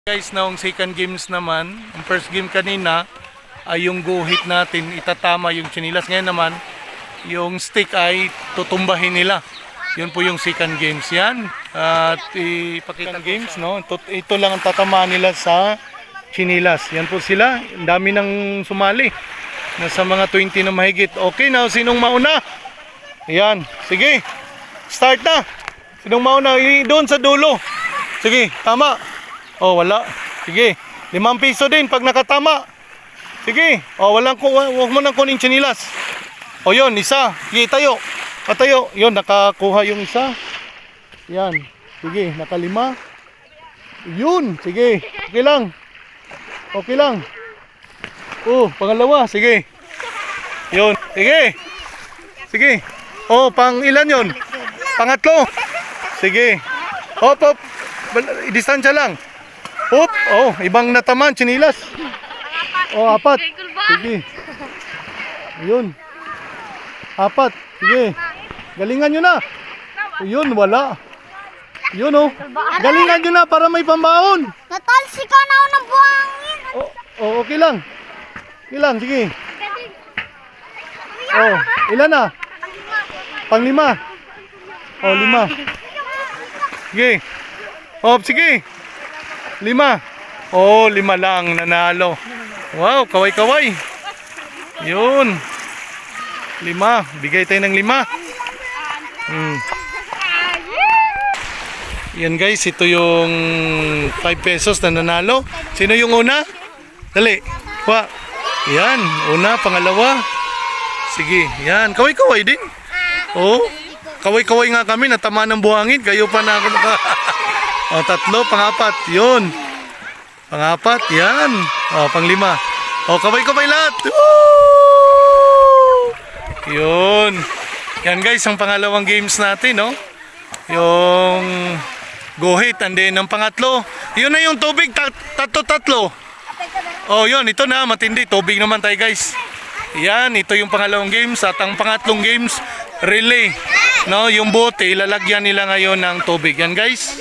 Guys, noong second games naman, ang first game kanina ay yung guhit natin, itatama yung chinilas. Ngayon naman, yung stick ay tutumbahin nila. Yun po yung second games yan. At ipakita games, no? Ito lang ang tatamaan nila sa chinilas. Yan po sila. Ang dami nang sumali. Nasa mga 20 na mahigit. Okay, now sinong mauna? Yan. Sige. Start na. Sinong mauna? Doon sa dulo. Sige, tama. Oh, wala. Sige. 5 piso din pag nakatama. Sige. Oh, wag mo nang kunin chinilas. Oh, yun, isa. Sige, tayo. Patayo. Yun, nakakuha yung isa. Yan. Sige, nakalima. Yun. Sige. Okay lang. Okay lang. Oh, pangalawa. Sige. Yun. Sige. Sige. Oh, pang ilan yun? Pangatlo. Sige. Hop, hop. Distansya lang. Hop. Oh, ibang nataman. Chinilas. Oh, 4. Sige. Yun. 4. Sige. Galingan nyo na. Yun, wala. Yun, oh. Galingan nyo na para may pambaon. Natalsi ka na ako ng buhangin. Oh, okay lang. Okay lang, sige. Oh, ilan na? Pang-5. Oh, 5. Sige. Oh, sige. 5. Oh, 5 lang nanalo. Wow, kaway-kaway. Yun. 5. Bigay tayo ng 5. Yan guys, ito yung 5 pesos na nanalo. Sino yung una? Dali. Kuha. Yan, una, pangalawa. Sige, yan. Kaway-kaway din. Oh, kaway-kaway nga kami. Natama ng buhangin. Kayo pa na ako naka... Oh, 3, pang-4. Yun. Pang-4, yan. Oh, pang-5. Oh, kaway-kaway lahat. Woo! Yun. Yan guys, ang pangalawang games natin, no? Yung guhit, and then ang pangatlo, yun na yung tubig, tatlo. Oh, yun, ito na, matindi. Tubig naman tayo guys. Yan, ito yung pangalawang games. At ang pangatlong games, relay. No, yung bote, ilalagyan nila ngayon ng tubig. Yan guys.